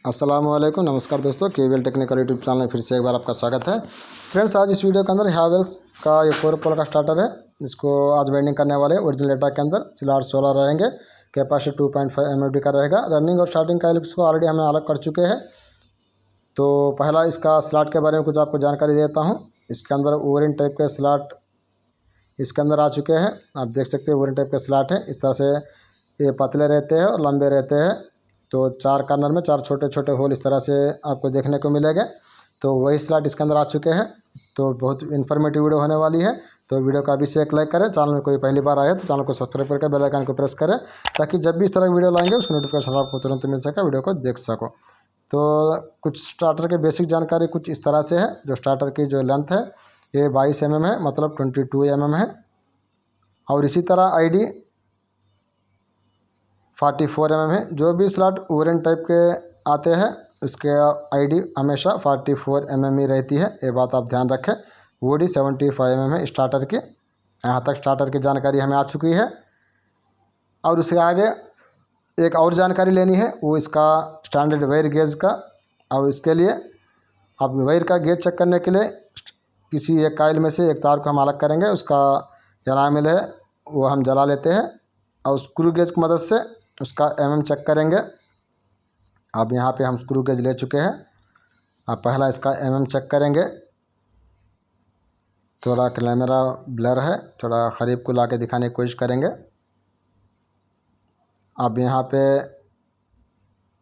अस्सलामुअलैकुम, नमस्कार दोस्तों। केवीएल टेक्निकल यूट्यूब चैनल में फिर से एक बार आपका स्वागत है। फ्रेंड्स, आज इस वीडियो के अंदर हैवेल्स का ये 4 पोल का स्टार्टर है। इसको आज वेल्डिंग करने वाले ओरिजिनल डेटा के अंदर स्लॉट 16 रहेंगे। कैपेसिटी 2.5 mm का रहेगा। रनिंग और स्टार्टिंग का इसको ऑलरेडी हमें अलग कर चुके हैं। तो पहला इसका स्लॉट के बारे में कुछ आपको जानकारी देता हूँ। इसके अंदर ओवरिंग टाइप के स्लॉट इसके अंदर आ चुके हैं। आप देख सकते हैं ओवरिंग टाइप के स्लॉट है। इस तरह से ये पतले रहते हैं और लंबे रहते हैं। तो 4 कॉर्नर में 4 छोटे छोटे होल इस तरह से आपको देखने को मिलेंगे। तो वही स्लॉट इसके अंदर आ चुके हैं। तो बहुत इन्फॉर्मेटिव वीडियो होने वाली है। तो वीडियो का अभी से एक लाइक करें। चैनल में कोई पहली बार आए तो चैनल को सब्सक्राइब करके बेल आइकन को प्रेस करें, ताकि जब भी इस तरह की वीडियो लाएंगे उसकी नोटिफिकेशन आपको तुरंत मिल सके, वीडियो को देख सको। तो कुछ स्टार्टर के बेसिक जानकारी कुछ इस तरह से है। जो स्टार्टर की जो लेंथ है ये 22 mm है, मतलब 22 mm है। और इसी तरह ID 44 mm है। जो भी स्लॉट ओवरिंग टाइप के आते हैं उसके ID हमेशा 44 mm ही रहती है। ये बात आप ध्यान रखें। वोडी 75 mm है स्टार्टर की। यहाँ तक स्टार्टर की जानकारी हमें आ चुकी है। और उसके आगे एक और जानकारी लेनी है, वो इसका स्टैंडर्ड वायर गेज का। और इसके लिए आप वायर का गेज चेक करने के लिए किसी एक कॉइल में से एक तार को हम अलग करेंगे। उसका एनामेल है वो हम जला लेते हैं और स्क्रू गेज की मदद से उसका mm चेक करेंगे। अब यहाँ पे हम स्क्रू गेज ले चुके हैं। अब पहला इसका mm चेक करेंगे। थोड़ा कैमरा ब्लर है, थोड़ा करीब को लाके दिखाने की कोशिश करेंगे। अब यहाँ पे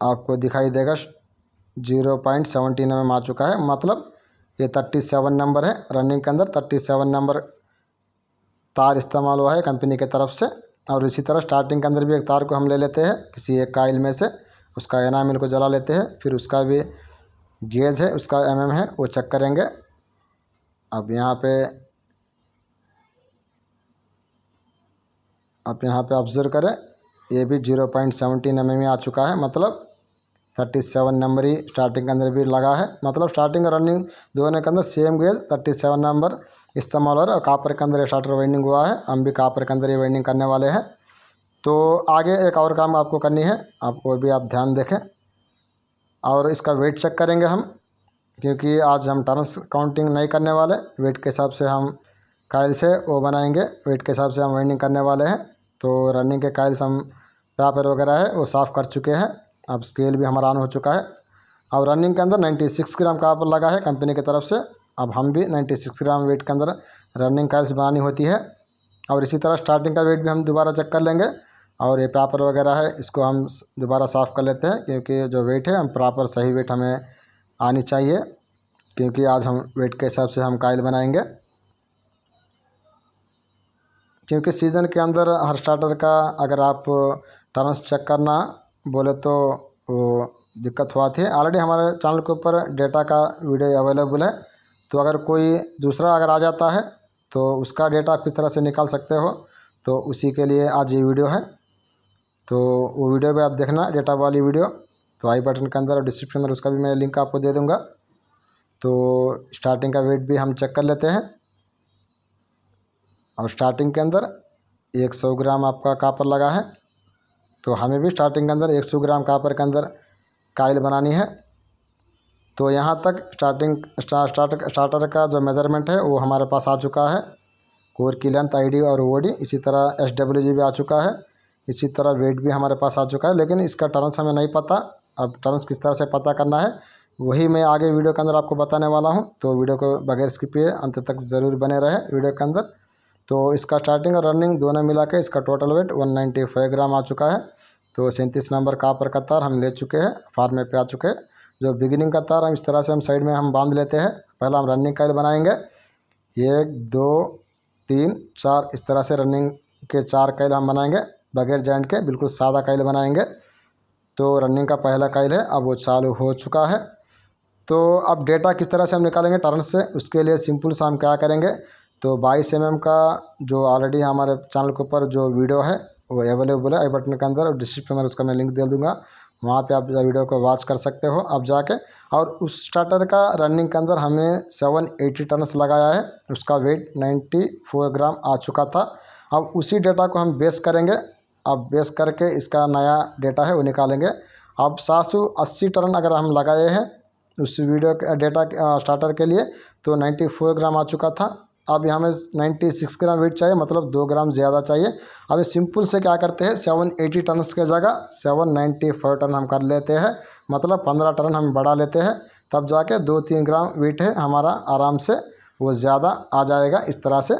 आपको दिखाई देगा 0.17 mm आ चुका है, मतलब ये 37 नंबर है। रनिंग के अंदर 37 नंबर तार इस्तेमाल हुआ है कंपनी के तरफ से। और इसी तरह स्टार्टिंग के अंदर भी एक तार को हम ले लेते हैं किसी एक कॉइल में से, उसका एनामेल को जला लेते हैं। फिर उसका भी गेज है, उसका mm है, वो चेक करेंगे। अब यहाँ पे ऑब्जर्व करें, ये भी 0.17 mm ही आ चुका है, मतलब 37 नंबर ही स्टार्टिंग के अंदर भी लगा है। मतलब स्टार्टिंग और रनिंग दोनों के अंदर सेम गेज 37 नंबर इस्तेमाल हो रहा है। और कॉपर के अंदर स्टार्टर वाइंडिंग हुआ है, हम भी कॉपर के अंदर ये वाइंडिंग करने वाले हैं। तो आगे एक और काम आपको करनी है, आपको भी आप ध्यान देखें। और इसका वेट चेक करेंगे हम, क्योंकि आज हम टर्न्स काउंटिंग नहीं करने वाले। वेट के हिसाब से हम काइल से वो बनाएंगे, वेट के हिसाब से हम वाइंडिंग करने वाले हैं। तो रनिंग के काइल्स हम पेपर वगैरह है वो साफ़ कर चुके हैं। अब स्केल भी हमारा ऑन हो चुका है। और रनिंग के अंदर 96 ग्राम कॉपर लगा है कंपनी की तरफ से। अब हम भी 96 ग्राम वेट के अंदर रनिंग काइल्स बनानी होती है। और इसी तरह स्टार्टिंग का वेट भी हम दोबारा चेक कर लेंगे। और ये पेपर वगैरह है इसको हम दोबारा साफ़ कर लेते हैं, क्योंकि जो वेट है हम प्रॉपर सही वेट हमें आनी चाहिए, क्योंकि आज हम वेट के हिसाब से हम काइल बनाएंगे। क्योंकि सीज़न के अंदर हर स्टार्टर का अगर आप टर्न्स चेक करना बोले तो वो दिक्कत हुआ थी। ऑलरेडी हमारे चैनल के ऊपर डेटा का वीडियो अवेलेबल है। तो अगर कोई दूसरा अगर आ जाता है तो उसका डेटा आप किस तरह से निकाल सकते हो, तो उसी के लिए आज ये वीडियो है। तो वो वीडियो भी आप देखना, डेटा वाली वीडियो। तो आई बटन के अंदर और डिस्क्रिप्शन में उसका भी मैं लिंक आपको दे दूँगा। तो स्टार्टिंग का वेट भी हम चेक कर लेते हैं। और स्टार्टिंग के अंदर 100 ग्राम आपका कॉपर लगा है। तो हमें भी स्टार्टिंग के अंदर 100 ग्राम कॉपर के अंदर काइल बनानी है। तो यहाँ तक स्टार्टर का जो मेज़रमेंट है वो हमारे पास आ चुका है। कोर की लेंथ, ID और OD, इसी तरह SWG भी आ चुका है। इसी तरह वेट भी हमारे पास आ चुका है। लेकिन इसका टर्न्स हमें नहीं पता। अब टर्न्स किस तरह से पता करना है वही मैं आगे वीडियो के अंदर आपको बताने वाला हूँ। तो वीडियो को बगैर स्किप किए अंत तक ज़रूर बने रहे वीडियो के अंदर। तो इसका स्टार्टिंग और रनिंग दोनों मिला के इसका टोटल वेट 195 ग्राम आ चुका है। तो 37 नंबर कॉपर का तार हम ले चुके हैं, फार्मे पे आ चुके हैं। जो बिगिनिंग का तार हम इस तरह से हम साइड में हम बांध लेते हैं। पहला हम रनिंग काइल बनाएंगे, 1 2 3 4 इस तरह से रनिंग के 4 काइल हम बनाएंगे बगैर जॉइंट के, बिल्कुल सादा काइल बनाएंगे। तो रनिंग का पहला काइल है, अब वो चालू हो चुका है। तो अब डेटा किस तरह से हम निकालेंगे टर्न से, उसके लिए सिंपल सा हम क्या करेंगे, तो 22 mm का जो ऑलरेडी हमारे चैनल के ऊपर जो वीडियो है वो अवेलेबल है आई बटन के अंदर, और डिस्क्रिप्शन में उसका मैं लिंक दे दूँगा। वहाँ पे आप वीडियो को वॉच कर सकते हो आप जाके। और उस स्टार्टर का रनिंग के अंदर हमने 780 टर्न्स लगाया है, उसका वेट 94 ग्राम आ चुका था। अब उसी डेटा को हम बेस करेंगे। अब बेस करके इसका नया डेटा है वो निकालेंगे। अब 780 टर्न अगर हम लगाए हैं उस वीडियो के डेटा स्टार्टर के लिए तो 94 ग्राम आ चुका था। अब यहाँ में 96 ग्राम वेट चाहिए, मतलब 2 ग्राम ज़्यादा चाहिए। अब सिंपल से क्या करते हैं 780 टन के जगह 794 टन हम कर लेते हैं, मतलब 15 टन हम बढ़ा लेते हैं, तब जाके 2-3 ग्राम वेट है हमारा आराम से वो ज़्यादा आ जाएगा। इस तरह से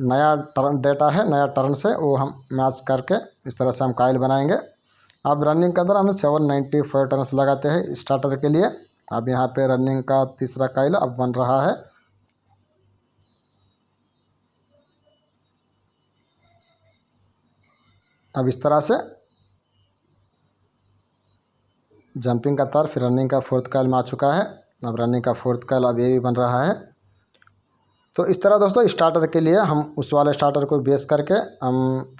नया टर्न डेटा है, नया टर्न से वो हम मैच करके इस तरह से हम काइल बनाएंगे। अब रनिंग के अंदर हम 794 टर्न्स लगाते हैं स्टार्टर के लिए। अब यहाँ पे रनिंग का तीसरा काइल अब बन रहा है। अब इस तरह से जंपिंग का तार, फिर रनिंग का फोर्थ काइल में आ चुका है। अब रनिंग का फोर्थ काइल अब ये भी बन रहा है। तो इस तरह दोस्तों स्टार्टर के लिए हम उस वाले स्टार्टर को बेस करके हम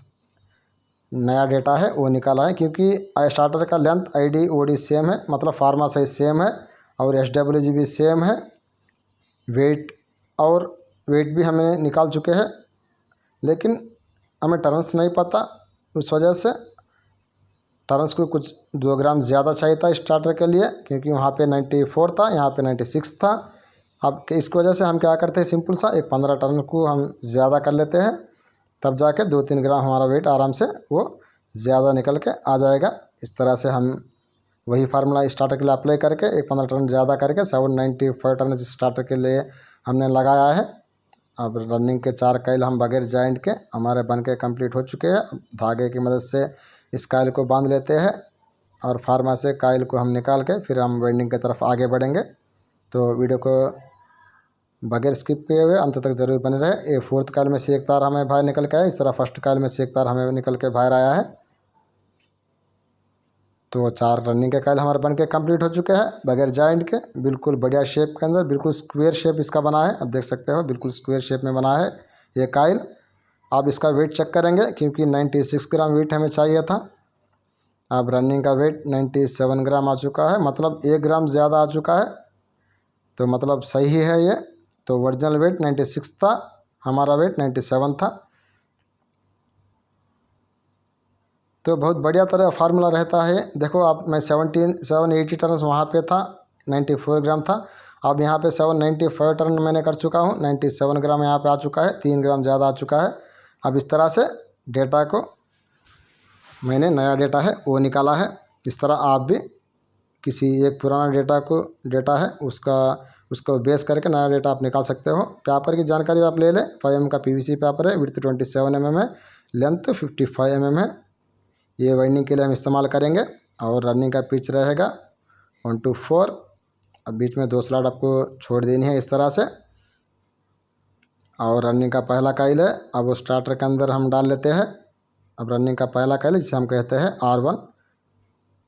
नया डेटा है वो निकाला है, क्योंकि स्टार्टर का लेंथ आईडी ओडी सेम है, मतलब फार्मा साइज सेम है और एसडब्ल्यूजी भी सेम है। वेट और वेट भी हमें निकाल चुके हैं, लेकिन हमें टर्न्स नहीं पता, उस वजह से टर्न्स को कुछ 2 ग्राम ज़्यादा चाहिए था स्टार्टर के लिए, क्योंकि वहाँ पे 94 था, यहाँ पे 96 था। अब इसकी वजह से हम क्या करते हैं सिंपल सा एक 15 टर्न को हम ज़्यादा कर लेते हैं, तब जाके 2-3 ग्राम हमारा वेट आराम से वो ज़्यादा निकल के आ जाएगा। इस तरह से हम वही फार्मूला स्टार्टर के लिए अप्लाई करके एक 15 टर्न ज़्यादा करके 794 टर्न स्टार्टर के लिए हमने लगाया है। अब रनिंग के 4 काइल हम बगैर जॉइंट के हमारे बन के कंप्लीट हो चुके हैं। धागे की मदद से इस काइल को बांध लेते हैं और फार्मा से काइल को हम निकाल के फिर हम वेल्डिंग की तरफ आगे बढ़ेंगे। तो वीडियो को बगैर स्किप किए हुए अंत तक ज़रूर बने रहे। ये फोर्थ काइल में से एक तार हमें बाहर निकल के आया, इस तरह फर्स्ट काइल में से एक तार हमें निकल के बाहर आया है। तो 4 रनिंग के काइल हमारे बन के कम्प्लीट हो चुके हैं बगैर जॉइंट के, बिल्कुल बढ़िया शेप के अंदर, बिल्कुल स्क्वायर शेप इसका बना है। अब देख सकते हो बिल्कुल स्क्वायर शेप में बना है ये काइल। अब इसका वेट चेक करेंगे, क्योंकि 96 ग्राम वेट हमें चाहिए था। अब रनिंग का वेट 97 ग्राम आ चुका है, मतलब 1 ग्राम ज़्यादा आ चुका है, तो मतलब सही है ये। तो ओरिजिनल वेट 96 था, हमारा वेट 97 था। तो बहुत बढ़िया तरह फार्मूला रहता है। देखो आप मैं 780 टर्न वहाँ पे था, 94 ग्राम था। अब यहाँ पे 794 टर्न मैंने कर चुका हूँ, 97 ग्राम यहाँ पे आ चुका है, 3 ग्राम ज़्यादा आ चुका है। अब इस तरह से डेटा को मैंने नया डेटा है वो निकाला है। इस तरह आप भी किसी एक पुराना डेटा है उसको बेस करके नया डेटा आप निकाल सकते हो। पेपर की जानकारी आप ले लें। 5 mm का PVC पेपर है, विड्थ 27 mm है, लेंथ 55 mm है। ये वाइंडिंग के लिए हम इस्तेमाल करेंगे। और रनिंग का पिच रहेगा 1-4। अब बीच में 2 स्लॉट आपको छोड़ देनी है इस तरह से। और रनिंग का पहला काइल है, अब वो स्टार्टर के अंदर हम डाल लेते हैं। अब रनिंग का पहला काइल जिसे हम कहते हैं R1।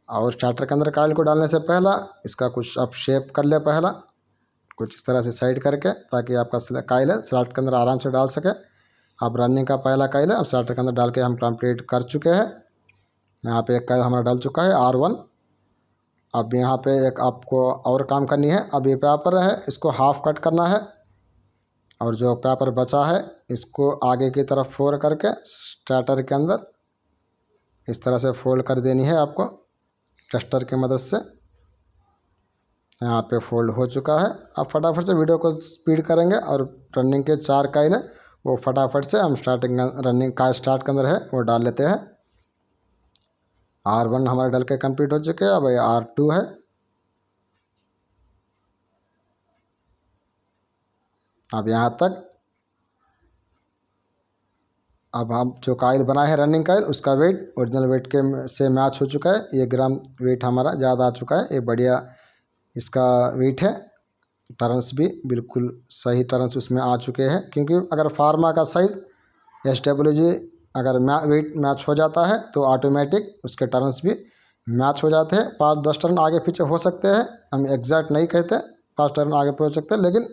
और स्टार्टर के अंदर काइल को डालने से पहला इसका कुछ आप शेप कर ले, पहला कुछ इस तरह से साइड करके, ताकि आपका काइल है स्लॉट के अंदर आराम से डाल सके। अब रनिंग का पहला काइल है, अब स्टार्टर के अंदर डाल के हम कंप्लीट कर चुके हैं। यहाँ पे एक काइल हमारा डाल चुका है R1। अब यहाँ पे एक आपको और काम करनी है। अब ये पेपर है, इसको हाफ कट करना है, और जो पेपर बचा है इसको आगे की तरफ फोल्ड करके स्टार्टर के अंदर इस तरह से फोल्ड कर देनी है आपको टेस्टर की मदद से। यहाँ पे फोल्ड हो चुका है। अब फटाफट से वीडियो को स्पीड करेंगे और रनिंग के 4 काइल है वो फटाफट से हम रनिंग का स्टार्ट के अंदर है वो डाल लेते हैं। R1 हमारे डल के कंप्लीट हो चुके हैं। अब ये R2 है। अब यहाँ तक अब हम जो काइल बनाए हैं रनिंग काइल, उसका वेट ओरिजिनल वेट के से मैच हो चुका है। 1 ग्राम वेट हमारा ज़्यादा आ चुका है, ये बढ़िया इसका वेट है। टर्न्स भी बिल्कुल सही टर्न्स उसमें आ चुके हैं, क्योंकि अगर फार्मा का साइज़ SWG अगर वेट मैच हो जाता है तो ऑटोमेटिक उसके टर्न्स भी मैच हो जाते हैं। 5-10 टर्न आगे पीछे हो सकते हैं, हम एग्जैक्ट नहीं कहते 5 टर्न आगे पीछे हो सकते हैं, लेकिन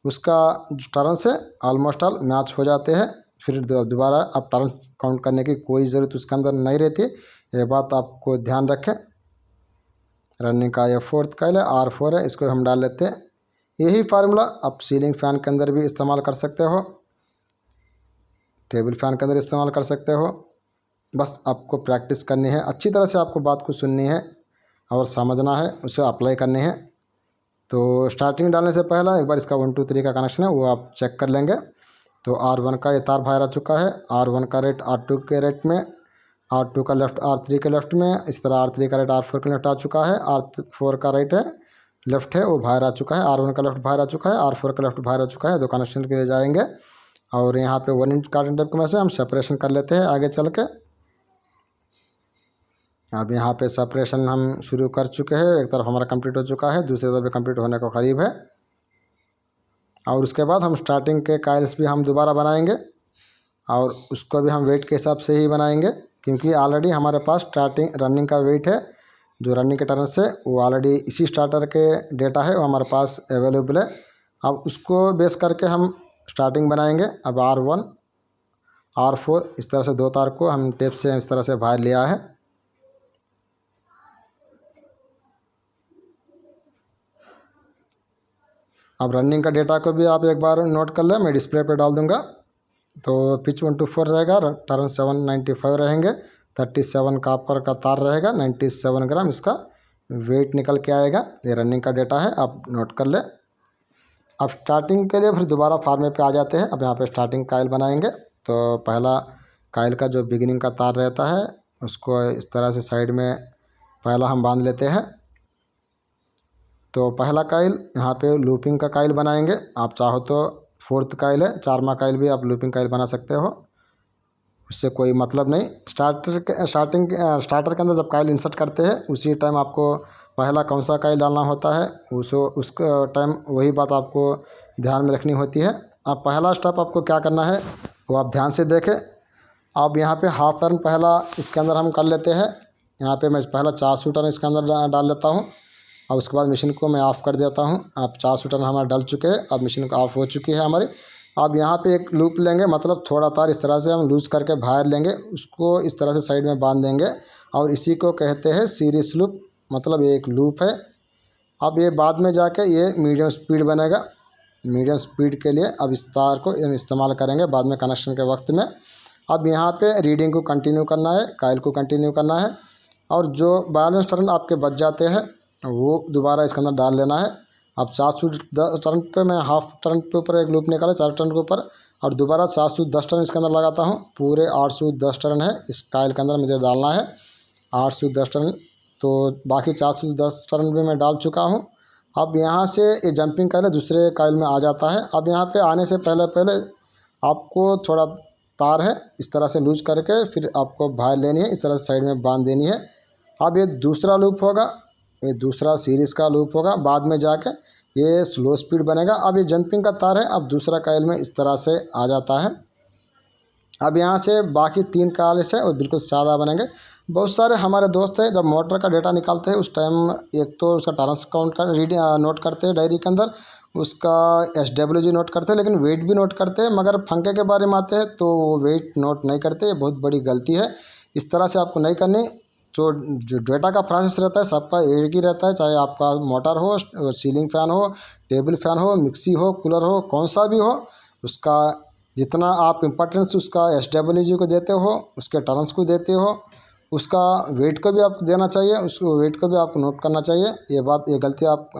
उसका टर्न से ऑलमोस्ट ऑल मैच हो जाते हैं। फिर दोबारा आप टर्न काउंट करने की कोई ज़रूरत उसके अंदर नहीं रहती, ये बात आपको ध्यान रखें। रनिंग का ये फोर्थ काइल है, R4 है, इसको हम डाल लेते हैं। यही फार्मूला आप सीलिंग फ़ैन के अंदर भी इस्तेमाल कर सकते हो, टेबल फ़ैन के अंदर इस्तेमाल कर सकते हो। बस आपको प्रैक्टिस करनी है, अच्छी तरह से आपको बात को सुननी है। और समझना है, उसे अप्लाई करनी है। तो स्टार्टिंग डालने से पहला एक बार इसका 1 2 3 का कनेक्शन है वो आप चेक कर लेंगे। तो R1 का ये तार बाहर आ चुका है, R1 का रेट R2 के रेट में, R2 का लेफ्ट R3 के लेफ्ट में, इस तरह R3 का रेट R4 के लेफ्ट आ चुका है, R4 का राइट है लेफ्ट है वो बाहर आ चुका है, R1 का लेफ्ट बाहर आ चुका है, R4 का लेफ्ट बाहर आ चुका है। दो कनेक्शन के लिए जाएंगे और यहाँ पे 1 इंच कार्टन टेप में से हम सेपरेशन कर लेते हैं आगे चल के। अब यहाँ पे सेपरेशन हम शुरू कर चुके हैं, एक तरफ हमारा कंप्लीट हो चुका है, दूसरी तरफ भी कंप्लीट होने को करीब है। और उसके बाद हम स्टार्टिंग के काइल्स भी हम दोबारा बनाएंगे और उसको भी हम वेट के हिसाब से ही बनाएंगे, क्योंकि ऑलरेडी हमारे पास स्टार्टिंग रनिंग का वेट है जो रनिंग के टर्न से वो ऑलरेडी इसी स्टार्टर के डेटा है वो हमारे पास अवेलेबल है। अब उसको बेस करके हम स्टार्टिंग बनाएंगे। अब R1 R4 इस तरह से दो तार को हम टेप से इस तरह से बाहर लिया है। अब रनिंग का डेटा को भी आप एक बार नोट कर लें, मैं डिस्प्ले पे डाल दूंगा। तो पिच 124 रहेगा, टर्न 795 रहेंगे, 37 कापर का तार रहेगा, 97 ग्राम इसका वेट निकल के आएगा। ये रनिंग का डेटा है, आप नोट कर ले। अब स्टार्टिंग के लिए फिर दोबारा फार्मे पे आ जाते हैं। अब यहाँ पे स्टार्टिंग काइल बनाएंगे। तो पहला काइल का जो बिगिनिंग का तार रहता है उसको इस तरह से साइड में पहला हम बांध लेते हैं। तो पहला काइल यहाँ पे लूपिंग का काइल बनाएंगे। आप चाहो तो 4th काइल है, 4वां काइल भी आप लूपिंग काइल बना सकते हो, उससे कोई मतलब नहीं। स्टार्टर के अंदर जब काइल इंसर्ट करते हैं उसी टाइम आपको पहला कौन सा काइल डालना होता है उसका टाइम वही बात आपको ध्यान में रखनी होती है। अब पहला स्टेप आपको क्या करना है वो आप ध्यान से देखें। अब यहाँ पे हाफ टर्न पहला इसके अंदर हम कर लेते हैं। यहाँ पे मैं पहला 4 टर्न इसके अंदर डाल लेता हूँ और उसके बाद मशीन को मैं ऑफ़ कर देता हूँ। अब 4 टर्न हमारा डल चुके हैं, अब मशीन को ऑफ हो चुकी है हमारी। अब यहाँ पे एक लूप लेंगे, मतलब थोड़ा तार इस तरह से हम लूज़ करके बाहर लेंगे, उसको इस तरह से साइड में बांध देंगे और इसी को कहते हैं सीरीज लूप, मतलब ये एक लूप है। अब ये बाद में जाके ये मीडियम स्पीड बनेगा। मीडियम स्पीड के लिए अब इस तार को हम इस्तेमाल करेंगे बाद में कनेक्शन के वक्त में। अब यहाँ पे रीडिंग को कंटिन्यू करना है, काइल को कंटिन्यू करना है और जो बैलेंस टर्न आपके बच जाते हैं वो दोबारा इसके अंदर डाल लेना है। अब 410 टर्न पे मैं हाफ टर्न के ऊपर एक लूप निकाला 4 टर्न के ऊपर और दोबारा 410 टर्न इसके अंदर लगाता हूँ। पूरे 810 टर्न है इस काइल के अंदर मुझे डालना है, 810 टर्न। तो बाकी 410 टर्न भी मैं डाल चुका हूँ। अब यहाँ से ये जंपिंग काइल दूसरे काइल में आ जाता है। अब यहाँ पे आने से पहले आपको थोड़ा तार है इस तरह से लूज करके फिर आपको बाहर लेनी है, इस तरह से साइड में बांध देनी है। अब ये दूसरा लूप होगा, ये दूसरा सीरीज़ का लूप होगा, बाद में जाके ये स्लो स्पीड बनेगा। अब ये जंपिंग का तार है, अब दूसरा काइल में इस तरह से आ जाता है। अब यहाँ से बाकी 3 काइल से और बिल्कुल सादा बनेंगे। बहुत सारे हमारे दोस्त हैं जब मोटर का डेटा निकालते हैं उस टाइम एक तो उसका टर्न्स काउंट का नोट करते हैं डायरी के अंदर, उसका SWG नोट करते हैं, लेकिन वेट भी नोट करते हैं। मगर फंके के बारे में आते हैं तो वेट नोट नहीं करते, ये बहुत बड़ी गलती है। इस तरह से आपको नहीं करनी। जो डेटा का प्रोसेस रहता है सबका एक ही रहता है, चाहे आपका मोटर हो, सीलिंग फ़ैन हो, टेबल फ़ैन हो, मिक्सी हो, कूलर हो, कौन सा भी हो, उसका जितना आप इम्पोर्टेंस उसका SWG को देते हो, उसके टर्न्स को देते हो, उसका वेट को भी आपको देना चाहिए, उसको वेट को भी आपको नोट करना चाहिए। ये गलती आप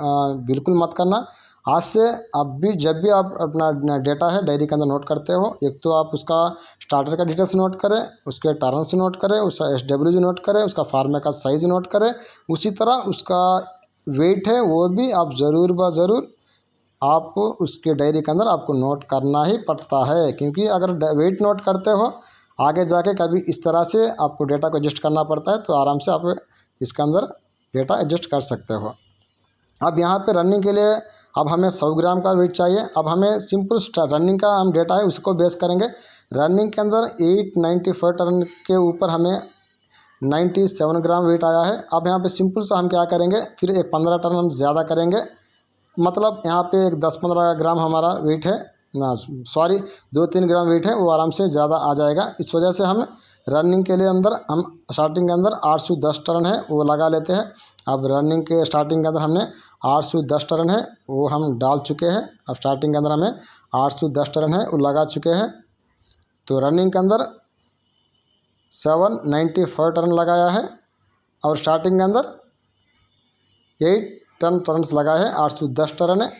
बिल्कुल मत करना। आज से अब भी जब भी आप अपना डेटा है डायरी के अंदर नोट करते हो, एक तो आप उसका स्टार्टर का डिटेल्स नोट करें, उसके टर्न्स नोट करें, उसका SWG नोट करें, उसका फार्मे का साइज़ नोट करें, उसी तरह उसका वेट है वो भी आप ज़रूर ब ज़रूर आप उसके डायरी के अंदर आपको नोट करना ही पड़ता है। क्योंकि अगर वेट नोट करते हो आगे जाके कभी इस तरह से आपको डेटा को एडजस्ट करना पड़ता है, तो आराम से आप इसके अंदर डेटा एडजस्ट कर सकते हो। अब यहाँ पे रनिंग के लिए अब हमें 100 ग्राम का वेट चाहिए। अब हमें सिंपल रनिंग का हम डेटा है उसको बेस करेंगे। रनिंग के अंदर 894 टर्न के ऊपर हमें 97 ग्राम वेट आया है। अब यहाँ पे सिंपल सा हम क्या करेंगे, फिर एक 15 टर्न हम ज़्यादा करेंगे, मतलब यहाँ पे एक 10-15 ग्राम हमारा वेट है ना, सॉरी 2-3 ग्राम वेट है, वो आराम से ज़्यादा आ जाएगा। इस वजह से हम रनिंग के लिए अंदर हम स्टार्टिंग के अंदर 810 टर्न है वो लगा लेते हैं। अब रनिंग के स्टार्टिंग के अंदर हमने 810 टर्न है वो हम डाल चुके हैं। अब स्टार्टिंग के अंदर हमें 810 टर्न है वो लगा चुके हैं। तो रनिंग के अंदर 794 टर्न लगाया है और स्टार्टिंग के अंदर 8 टन टर्न्स लगा है, 810 टर्न है।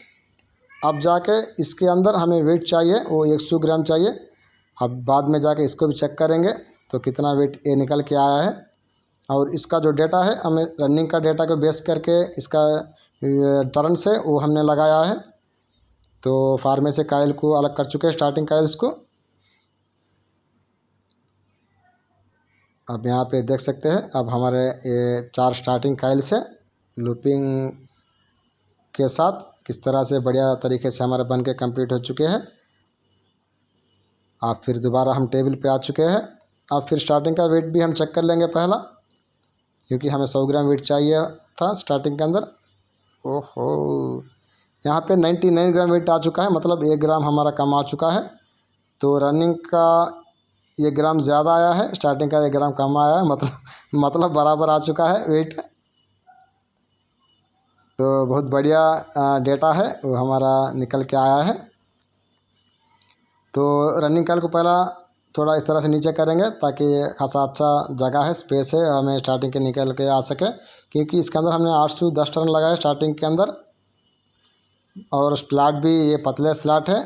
अब जाके इसके अंदर हमें वेट चाहिए वो 100 ग्राम चाहिए। अब बाद में जाके इसको भी चेक करेंगे तो कितना वेट ये निकल के आया है। और इसका जो डेटा है हमें रनिंग का डेटा को बेस करके इसका टर्न से वो हमने लगाया है। तो फार्मे से कायल को अलग कर चुके हैं, स्टार्टिंग कायल्स को। अब यहाँ पे देख सकते हैं अब हमारे ये 4 स्टार्टिंग कायल्स है लूपिंग के साथ किस तरह से बढ़िया तरीके से हमारे बन के कंप्लीट हो चुके हैं। अब फिर दोबारा हम टेबल पे आ चुके हैं। अब फिर स्टार्टिंग का वेट भी हम चेक कर लेंगे पहला, क्योंकि हमें 100 ग्राम वेट चाहिए था स्टार्टिंग के अंदर। ओहो, यहाँ पे 99 ग्राम वेट आ चुका है, मतलब 1 ग्राम हमारा कम आ चुका है। तो रनिंग का 1 ग्राम ज़्यादा आया है, स्टार्टिंग का 1 ग्राम कम आया है, मतलब बराबर आ चुका है वेट। तो बहुत बढ़िया डेटा है वो हमारा निकल के आया है। तो रनिंग कायल को पहला थोड़ा इस तरह से नीचे करेंगे ताकि खासा अच्छा जगह है, स्पेस है, हमें स्टार्टिंग के निकल के आ सके। क्योंकि इसके अंदर हमने 810 टर्न लगाए स्टार्टिंग के अंदर। और स्लॉट भी ये पतले स्लॉट है,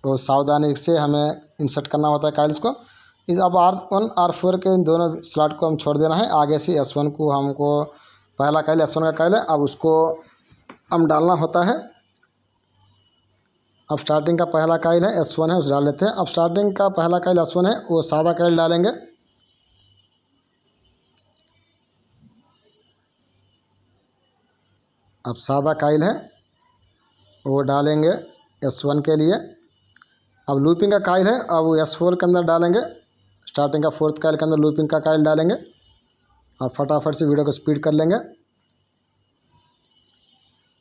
तो सावधानी से हमें इंसर्ट करना होता है काइल्स को। इस अब R1 R4 के इन दोनों स्लॉट को हम छोड़ देना है। आगे से S1 को हमको पहला काइल S1 का काइल है, अब उसको हम डालना होता है। अब स्टार्टिंग का पहला काइल है S1 है, उसे डाल लेते हैं। अब स्टार्टिंग का पहला काइल S1 है, वो सादा काइल डालेंगे। अब सादा काइल है वो डालेंगे S1 के लिए। अब लूपिंग का काइल है, अब वो S4 के अंदर डालेंगे। स्टार्टिंग का 4th काइल के अंदर लूपिंग का काइल डालेंगे। अब फटाफट से वीडियो को स्पीड कर लेंगे।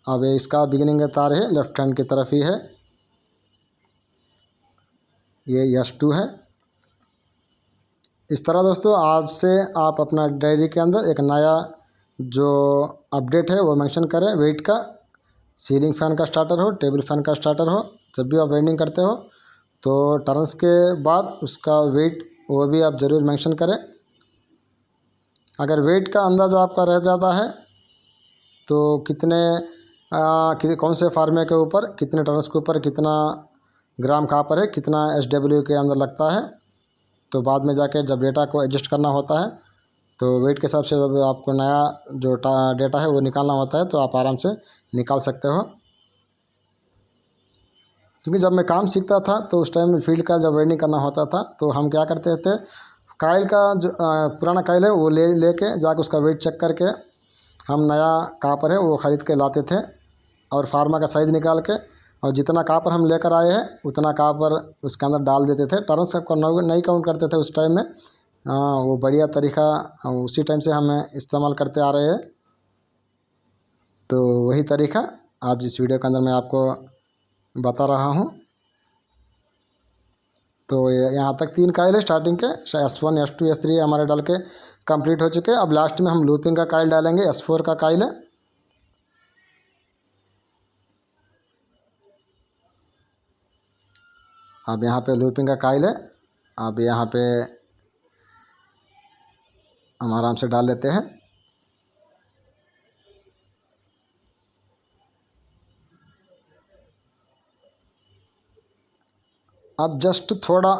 अब इसका बिगिनिंग का तार है लेफ्ट हैंड की तरफ ही है, ये S2 है। इस तरह दोस्तों आज से आप अपना डायरी के अंदर एक नया जो अपडेट है वो मेंशन करें वेट का। सीलिंग फ़ैन का स्टार्टर हो, टेबल फ़ैन का स्टार्टर हो, जब भी आप वेल्डिंग करते हो तो टर्न्स के बाद उसका वेट वो भी आप ज़रूर मेंशन करें। अगर वेट का अंदाज़ा आपका रह जाता है तो कौन से फार्मे के ऊपर कितने टर्न्स के ऊपर कितना ग्राम कॉपर है, कितना SW के अंदर लगता है, तो बाद में जाके जब डेटा को एडजस्ट करना होता है तो वेट के हिसाब से जब आपको नया जो डेटा है वो निकालना होता है तो आप आराम से निकाल सकते हो। क्योंकि जब मैं काम सीखता था तो उस टाइम में फील्ड का जब वेल्डिंग करना होता था तो हम क्या करते थे, काइल का जो पुराना काइल है वो लेके जाके उसका वेट चेक करके हम नया कापर है वो ख़रीद के लाते थे और फार्मा का साइज़ निकाल के और जितना कापर हम लेकर आए हैं उतना कापर उसके अंदर डाल देते थे। टर्न्स सबको नहीं काउंट करते थे उस टाइम में। वो बढ़िया तरीका उसी टाइम से हमें इस्तेमाल करते आ रहे हैं। तो वही तरीका आज इस वीडियो के अंदर मैं आपको बता रहा हूँ। तो यहाँ तक 3 काइल है स्टार्टिंग के, S1 S2 S3 हमारे डाल के कंप्लीट हो चुके हैं। अब लास्ट में हम लूपिंग का काइल डालेंगे, S4 का काइल है। अब यहाँ पे लूपिंग का काइल है, अब यहाँ पे हम आराम से डाल लेते हैं। अब जस्ट थोड़ा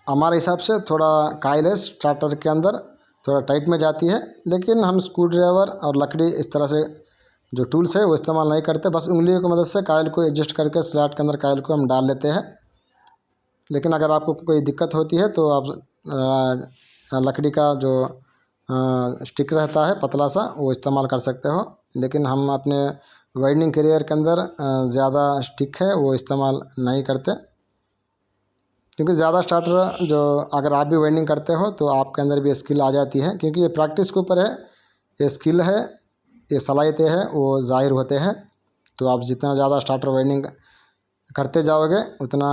हमारे हिसाब से थोड़ा काइल है स्टार्टर के अंदर थोड़ा टाइट में जाती है, लेकिन हम स्क्रू ड्राइवर और लकड़ी इस तरह से जो टूल्स है वो इस्तेमाल नहीं करते, बस उंगलियों की मदद से काइल को एडजस्ट करके स्लॉट के अंदर काइल को हम डाल लेते हैं। लेकिन अगर आपको कोई दिक्कत होती है तो आप लकड़ी का जो स्टिक रहता है पतला सा वो इस्तेमाल कर सकते हो। लेकिन हम अपने वेल्डिंग करियर के अंदर ज़्यादा स्टिक है वो इस्तेमाल नहीं करते, क्योंकि ज़्यादा स्टार्टर जो अगर आप भी वेल्डिंग करते हो तो आपके अंदर भी स्किल आ जाती है, क्योंकि ये प्रैक्टिस के ऊपर है, ये स्किल है, ये सलाहियतें हैं वो ज़ाहिर होते हैं। तो आप जितना ज़्यादा स्टार्टर वेल्डिंग करते जाओगे उतना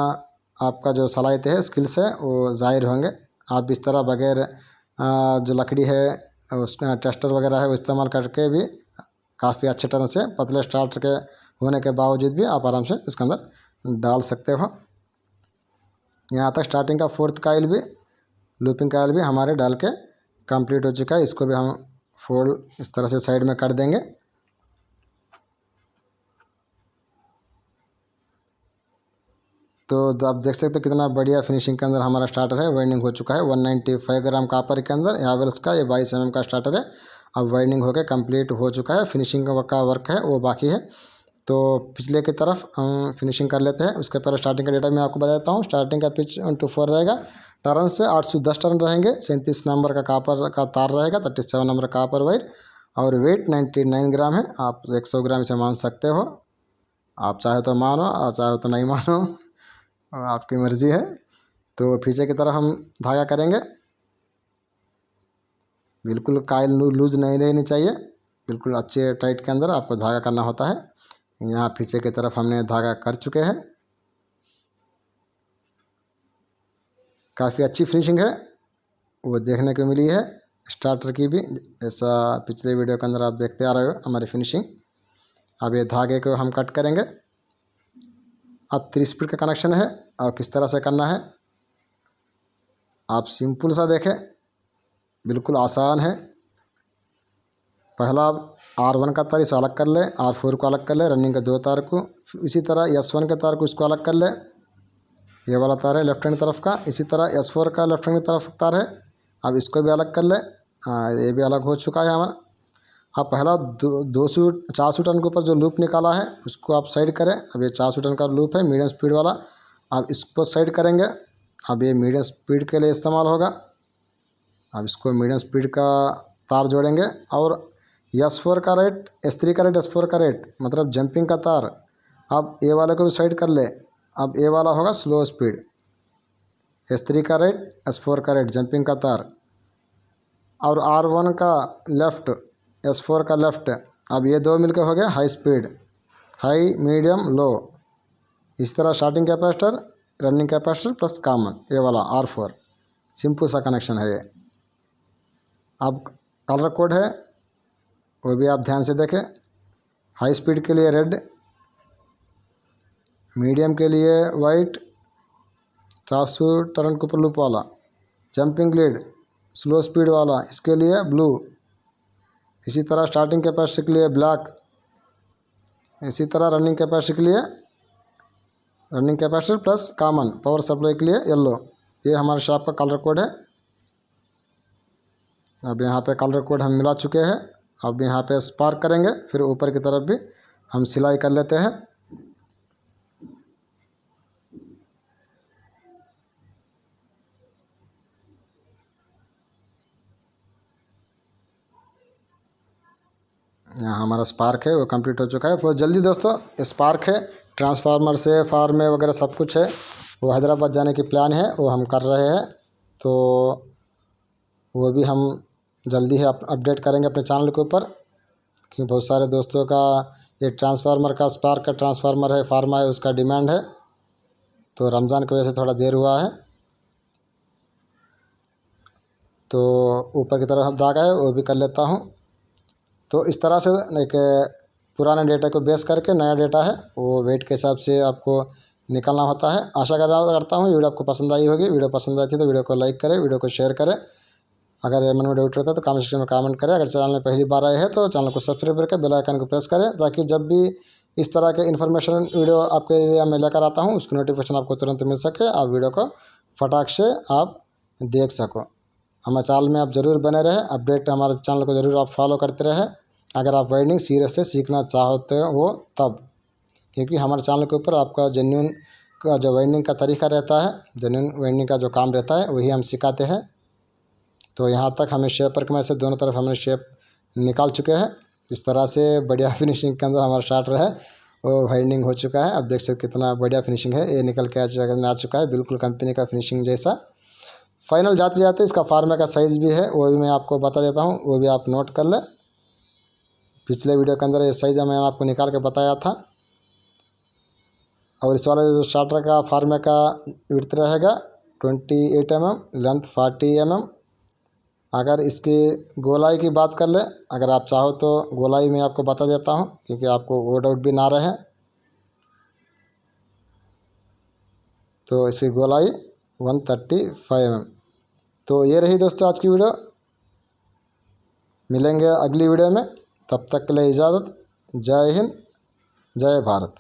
आपका जो सलाहियतें है स्किल्स है वो ज़ाहिर होंगे। आप इस तरह बगैर जो लकड़ी है उसका टेस्टर वगैरह है वो इस्तेमाल करके भी काफ़ी अच्छे तरह से पतले स्टार्टर के होने के बावजूद भी आप आराम से इसके अंदर डाल सकते हो। यहाँ तक स्टार्टिंग का 4th काइल भी लूपिंग काइल भी हमारे डाल के कंप्लीट हो चुका है। इसको भी हम फोल्ड इस तरह से साइड में कर देंगे तो आप देख सकते हो कितना बढ़िया फिनिशिंग के अंदर हमारा स्टार्टर है। वाइंडिंग हो चुका है 195 ग्राम कॉपर के अंदर हैवेल्स का ये 22 mm का स्टार्टर है। अब वाइंडिंग होकर कंप्लीट हो चुका है। फिनिशिंग का वर्क है वो बाकी है। तो पिछले की तरफ हम फिनिशिंग कर लेते हैं। उसके पहले स्टार्टिंग का डेटा मैं आपको बता देता हूँ। स्टार्टिंग का पिच 124 रहेगा। टर्न से 810 टर्न रहेंगे। 37 नंबर का कॉपर का तार रहेगा। 37 नंबर कॉपर वायर और वेट 99 ग्राम है। आप 100 ग्राम इसे मान सकते हो। आप चाहे तो मानो और चाहे तो नहीं मानो, आपकी मर्ज़ी है। तो पीछे की तरफ हम धागा करेंगे। बिल्कुल कायल लूज नहीं रहनी चाहिए, बिल्कुल अच्छे टाइट के अंदर आपको धागा करना होता है। यहाँ पीछे की तरफ हमने धागा कर चुके हैं। काफ़ी अच्छी फिनिशिंग है वो देखने को मिली है स्टार्टर की भी, ऐसा पिछले वीडियो के अंदर आप देखते आ रहे हो हमारी फिनिशिंग। अब ये धागे को हम कट करेंगे। अब 3 स्पीड का कनेक्शन है और किस तरह से करना है आप सिंपल सा देखें, बिल्कुल आसान है। पहला R1 का तार इसे अलग कर ले, R4 को अलग कर ले, रनिंग के 2 तार को। इसी तरह S1 के तार को इसको अलग कर ले, ये वाला तार है लेफ्ट हैंड तरफ का। इसी तरह S4 का लेफ्ट हैंड की तरफ तार है, अब इसको भी अलग कर ले। ये भी अलग हो चुका है हमारा। अब पहला 400 टन के ऊपर जो लूप निकाला है उसको आप साइड करें। अब ये 400 टन का लूप है मीडियम स्पीड वाला, अब इसको साइड करेंगे। अब ये मीडियम स्पीड के लिए इस्तेमाल होगा। अब इसको मीडियम स्पीड का तार जोड़ेंगे और S4 का रेट, S3 का रेट, S4 का रेट मतलब जंपिंग का तार। अब ए वाले को भी साइड कर ले। अब ए वाला होगा स्लो स्पीड, S3 का रेट, S4 का रेट जंपिंग का तार। और R1 का लेफ़्ट, S4 का लेफ़्ट। अब ये 2 मिलकर हो गए high speed, high medium low. इस तरह starting capacitor, running capacitor plus common, ये वाला R4। सिंपल सा कनेक्शन है ये। अब कलर कोड है वो भी आप ध्यान से देखें। हाई स्पीड के लिए रेड, मीडियम के लिए वाइट, 400 टर्न के ऊपर लूप वाला, जंपिंग लीड स्लो स्पीड वाला इसके लिए ब्लू। इसी तरह स्टार्टिंग कैपेसिटी के लिए ब्लैक। इसी तरह रनिंग कैपेसिटी के लिए running capacitor plus common power supply के लिए येलो। ये हमारे शॉप का कलर कोड है। अब यहाँ पे कलर कोड हम मिला चुके हैं। अब यहाँ पे स्पार्क करेंगे, फिर ऊपर की तरफ भी हम सिलाई कर लेते हैं। यहाँ हमारा स्पार्क है वो कंप्लीट हो चुका है। बहुत जल्दी दोस्तों स्पार्क है, ट्रांसफार्मर से फार्म में वगैरह सब कुछ है। वो हैदराबाद जाने की प्लान है, वो हम कर रहे हैं। तो वो भी हम जल्दी ही अपडेट करेंगे अपने चैनल के ऊपर, क्योंकि बहुत सारे दोस्तों का ये ट्रांसफार्मर का, स्पार्क का ट्रांसफार्मर है, फार्मा है, उसका डिमांड है। तो रमज़ान की वजह से थोड़ा देर हुआ है। तो ऊपर की तरफ धागा है वो भी कर लेता हूँ। तो इस तरह से एक पुराने डेटा को बेस करके नया डेटा है वो वेट के हिसाब से आपको निकालना होता है। आशा करता हूँ वीडियो आपको पसंद आई होगी। वीडियो पसंद आई थी तो वीडियो को लाइक करें, वीडियो को शेयर करें। अगर मन में डाउट रहता है तो कमेंट सेक्शन में कमेंट करें। अगर चैनल में पहली बार आए हैं तो चैनल को सब्सक्राइब करके बेल आइकन को प्रेस करें, ताकि जब भी इस तरह के इन्फॉर्मेशन वीडियो आपके लिए मैं लेकर आता हूँ उसकी नोटिफिकेशन आपको तुरंत मिल सके, आप वीडियो को फटाक से आप देख सको। हमारे चैनल में आप ज़रूर बने रहें, अपडेट हमारे चैनल को ज़रूर आप फॉलो करते रहें। अगर आप वाइंडिंग सीरियस से सीखना चाहते हो तब, क्योंकि हमारे चैनल के ऊपर आपका जेन्युइन का जो वाइंडिंग का तरीका रहता है, जेन्युइन वाइंडिंग का जो काम रहता है वही हम सिखाते हैं। तो यहाँ तक हमें शेप वर्क में से दोनों तरफ हमने शेप निकाल चुके हैं। इस तरह से बढ़िया फिनिशिंग के अंदर हमारा स्टार्टर है वो वाइंडिंग हो चुका है। अब देख सकते कितना बढ़िया फिनिशिंग है, ये निकल के आ चुका है बिल्कुल कंपनी का फिनिशिंग जैसा। फाइनल जाते जाते इसका फार्मा का साइज़ भी है वो भी मैं आपको बता देता हूँ, वो भी आप नोट कर लें। पिछले वीडियो के अंदर ये साइज़ मैंने आपको निकाल के बताया था। और इस वाले जो स्टार्टर का फार्मे का विड्थ रहेगा 28 mm, लेंथ 40 mm। अगर इसकी गोलाई की बात कर ले, अगर आप चाहो तो गोलाई में आपको बता देता हूँ, क्योंकि आपको वो डाउट भी ना रहे। तो इसकी गोलाई 135 mm। तो ये रही दोस्तों आज की वीडियो। मिलेंगे अगली वीडियो में, तब तक के लिए इजाज़त। जय हिंद, जय भारत।